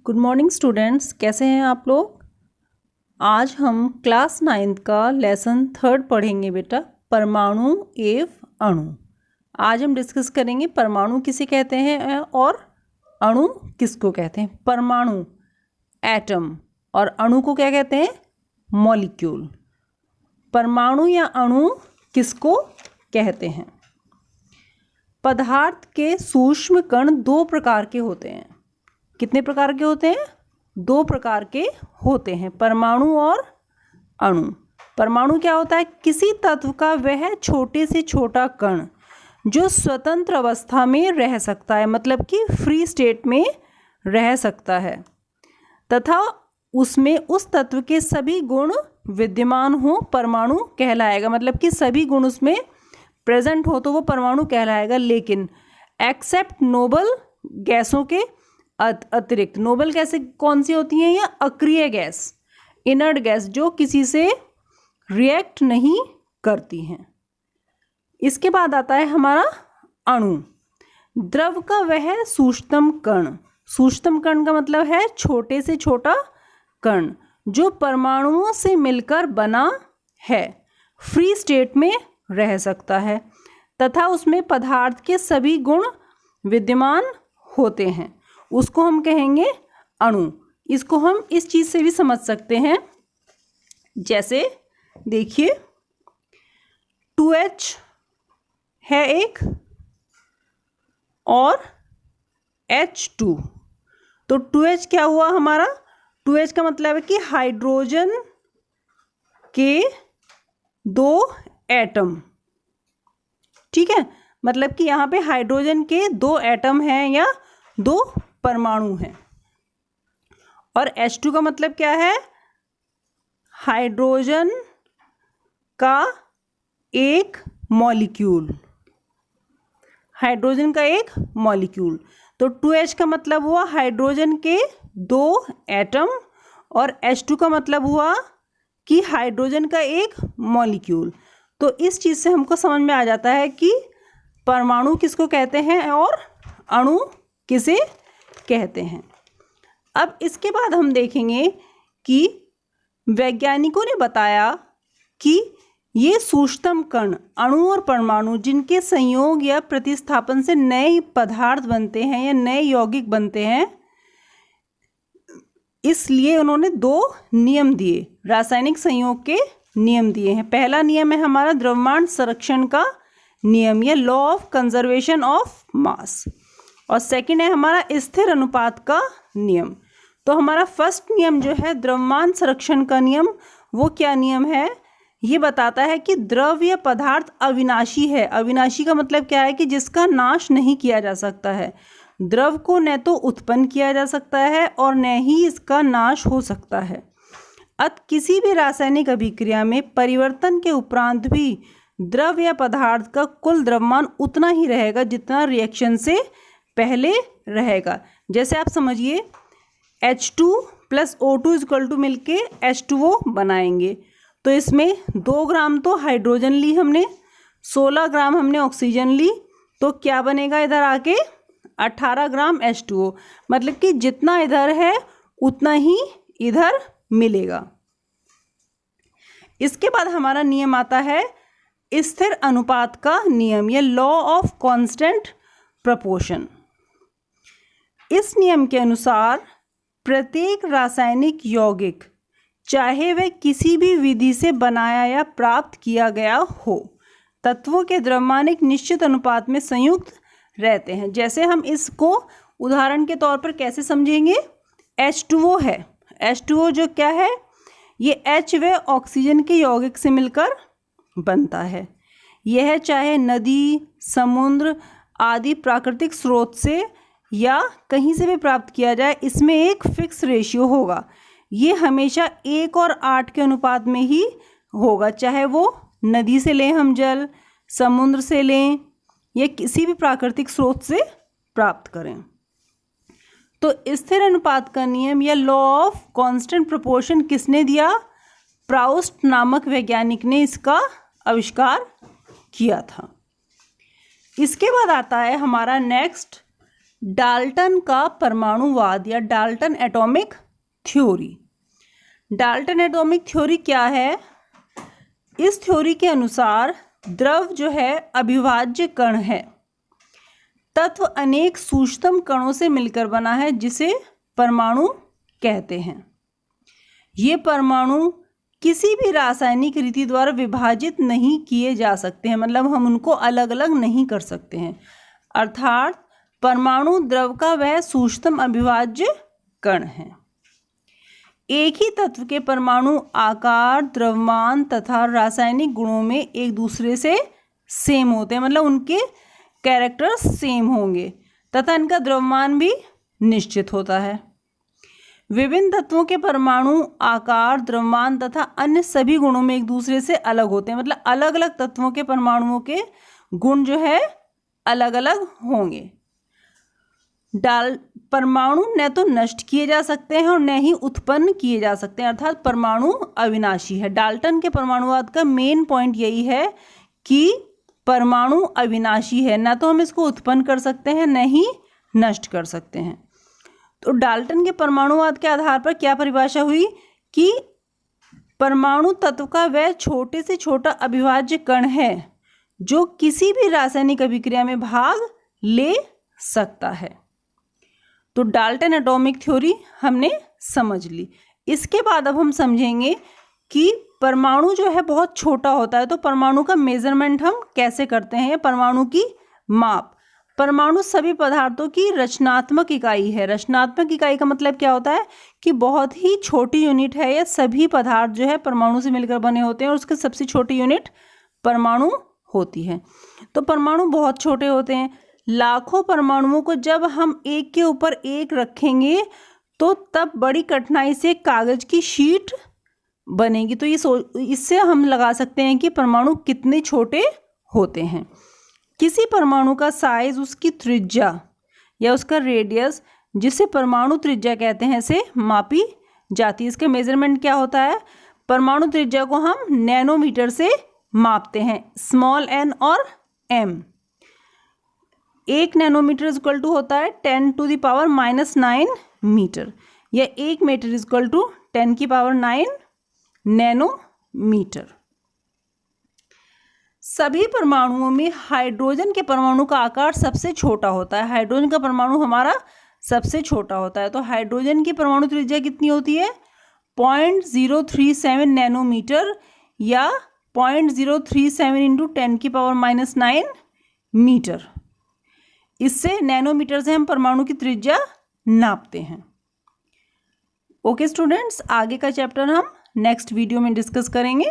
Good morning students, कैसे हैं आप लोग। आज हम क्लास 9th का लेसन 3 पढ़ेंगे बेटा, परमाणु एवं अणु। आज हम डिस्कस करेंगे परमाणु किसे कहते हैं और अणु किसको कहते हैं। परमाणु एटम और अणु को क्या कहते हैं, मॉलिक्यूल। परमाणु या अणु किसको कहते हैं। पदार्थ के सूक्ष्म कण 2 प्रकार के होते हैं। कितने प्रकार के होते हैं? 2 प्रकार के होते हैं, परमाणु और अणु। परमाणु क्या होता है? किसी तत्व का वह छोटे से छोटा कण जो स्वतंत्र अवस्था में रह सकता है, मतलब कि फ्री स्टेट में रह सकता है, तथा उसमें उस तत्व के सभी गुण विद्यमान हो, परमाणु कहलाएगा। मतलब कि सभी गुण उसमें प्रेजेंट हो तो वो परमाणु कहलाएगा। लेकिन एक्सेप्ट नोबल गैसों के अतिरिक्त। नोबल गैसें कौन सी होती हैं? या अक्रिय गैस, इनर्ट गैस, जो किसी से रिएक्ट नहीं करती हैं। इसके बाद आता है हमारा अणु। द्रव का वह सूक्ष्मतम कण। सूक्ष्मतम कण का मतलब है छोटे से छोटा कण जो परमाणुओं से मिलकर बना है, फ्री स्टेट में रह सकता है तथा उसमें पदार्थ के सभी गुण विद्यमान होते हैं, उसको हम कहेंगे अणु। इसको हम इस चीज़ से भी समझ सकते हैं, जैसे देखिए 2H है एक और H2। तो 2H क्या हुआ हमारा? 2H का मतलब है कि हाइड्रोजन के 2 एटम। ठीक है, मतलब कि यहाँ पे हाइड्रोजन के 2 एटम हैं या 2 परमाणु हैं। और H2 का मतलब क्या है? हाइड्रोजन का एक मॉलिक्यूल। हाइड्रोजन का एक मॉलिक्यूल। तो 2H का मतलब हुआ हाइड्रोजन के 2 एटम और H2 का मतलब हुआ कि हाइड्रोजन का एक मॉलिक्यूल। तो इस चीज़ से हमको समझ में आ जाता है कि परमाणु किसको कहते हैं और अणु किसे कहते हैं। अब इसके बाद हम देखेंगे कि वैज्ञानिकों ने बताया कि ये सूक्ष्मतम कण, अणु और परमाणु, जिनके संयोग या प्रतिस्थापन से नए पदार्थ बनते हैं या नए यौगिक बनते हैं, इसलिए उन्होंने 2 नियम दिए, रासायनिक संयोग के नियम दिए हैं। पहला नियम है हमारा द्रव्यमान संरक्षण का नियम या law of conservation of mass, और सेकंड है हमारा स्थिर अनुपात का नियम। तो हमारा फर्स्ट नियम जो है द्रव्यमान संरक्षण का नियम, वो क्या नियम है? ये बताता है कि द्रव या पदार्थ अविनाशी है। अविनाशी का मतलब क्या है? कि जिसका नाश नहीं किया जा सकता है। द्रव को न तो उत्पन्न किया जा सकता है और न ही इसका नाश हो सकता है। अतः किसी भी रासायनिक अभिक्रिया में परिवर्तन के उपरांत भी द्रव या पदार्थ का कुल द्रव्यमान उतना ही रहेगा जितना रिएक्शन से पहले रहेगा। जैसे आप समझिए H2 + O2 मिलके H2O बनाएंगे। तो इसमें 2 ग्राम तो हाइड्रोजन ली हमने, 16 ग्राम हमने ऑक्सीजन ली, तो क्या बनेगा इधर आके? 18 ग्राम H2O। मतलब कि जितना इधर है उतना ही इधर मिलेगा। इसके बाद हमारा नियम आता है स्थिर अनुपात का नियम या लॉ ऑफ कांस्टेंट प्रोपोर्शन। इस नियम के अनुसार प्रत्येक रासायनिक यौगिक, चाहे वह किसी भी विधि से बनाया या प्राप्त किया गया हो, तत्वों के द्रव्यमान एक निश्चित अनुपात में संयुक्त रहते हैं। जैसे हम इसको उदाहरण के तौर पर कैसे समझेंगे? H2O है। H2O जो क्या है? ये H व ऑक्सीजन के यौगिक से मिलकर बनता है। यह चाहे नदी, समुद्र आदि प्राकृतिक स्रोत से या कहीं से भी प्राप्त किया जाए, इसमें एक फिक्स रेशियो होगा। ये हमेशा 1 और 8 के अनुपात में ही होगा, चाहे वो नदी से लें हम जल, समुद्र से लें या किसी भी प्राकृतिक स्रोत से प्राप्त करें। तो स्थिर अनुपात का नियम या लॉ ऑफ कांस्टेंट प्रोपोर्शन किसने दिया? प्राउस्ट नामक वैज्ञानिक ने इसका आविष्कार किया था। इसके बाद आता है हमारा नेक्स्ट डाल्टन का परमाणुवाद या Dalton atomic theory. Dalton atomic theory क्या है? इस थ्योरी के अनुसार द्रव जो है अविभाज्य कण है। तत्व अनेक सूक्ष्म कणों से मिलकर बना है जिसे परमाणु कहते हैं। ये परमाणु किसी भी रासायनिक रीति द्वारा विभाजित नहीं किए जा सकते हैं, मतलब हम उनको अलग अलग नहीं कर सकते हैं। अर्थात परमाणु द्रव का वह सूक्ष्म अविभाज्य कण है। एक ही तत्व के परमाणु आकार, द्रव्यमान तथा रासायनिक गुणों में एक दूसरे से सेम होते हैं, मतलब उनके कैरेक्टर्स सेम होंगे तथा इनका द्रव्यमान भी निश्चित होता है। विभिन्न तत्वों के परमाणु आकार, द्रव्यमान तथा अन्य सभी गुणों में एक दूसरे से अलग होते हैं, मतलब अलग अलग तत्वों के परमाणुओं के गुण जो है अलग अलग होंगे। परमाणु न तो नष्ट किए जा सकते हैं और न ही उत्पन्न किए जा सकते हैं, अर्थात परमाणु अविनाशी है। डाल्टन के परमाणुवाद का मेन पॉइंट यही है कि परमाणु अविनाशी है, ना तो हम इसको उत्पन्न कर सकते हैं न ही नष्ट कर सकते हैं। तो डाल्टन के परमाणुवाद के आधार पर क्या परिभाषा हुई कि परमाणु तत्व का वह छोटे से छोटा अविभाज्य कण है जो किसी भी रासायनिक अभिक्रिया में भाग ले सकता है। तो डाल्टन एटॉमिक थ्योरी हमने समझ ली। इसके बाद अब हम समझेंगे कि परमाणु जो है बहुत छोटा होता है, तो परमाणु का मेजरमेंट हम कैसे करते हैं, परमाणु की माप। परमाणु सभी पदार्थों की रचनात्मक इकाई है। रचनात्मक इकाई का मतलब क्या होता है कि बहुत ही छोटी यूनिट है। यह सभी पदार्थ जो है परमाणु से मिलकर बने होते हैं और उसकी सबसे छोटी यूनिट परमाणु होती है। तो परमाणु बहुत छोटे होते हैं। लाखों परमाणुओं को जब हम एक के ऊपर एक रखेंगे तो तब बड़ी कठिनाई से कागज की शीट बनेगी। तो इससे हम लगा सकते हैं कि परमाणु कितने छोटे होते हैं। किसी परमाणु का साइज उसकी त्रिज्या या उसका रेडियस, जिसे परमाणु त्रिज्या कहते हैं, से मापी जाती है। इसके मेजरमेंट क्या होता है? परमाणु त्रिज्या को हम नैनोमीटर से मापते हैं, स्मॉल n और m। 1 नैनोमीटर इक्वल टू होता है 10⁻⁻9 मीटर, या 1 मीटर इक्वल टू 10⁹ नैनोमीटर। सभी परमाणुओं में हाइड्रोजन के परमाणु का आकार सबसे छोटा होता है। हाइड्रोजन का परमाणु हमारा सबसे छोटा होता है। तो हाइड्रोजन की परमाणु त्रिज्या कितनी होती है? 0.037 नैनोमीटर या 0.037 × 10⁻⁹ मीटर। इससे नैनोमीटर से हम परमाणु की त्रिज्या नापते हैं। ओके स्टूडेंट्स, आगे का चैप्टर हम नेक्स्ट वीडियो में डिस्कस करेंगे।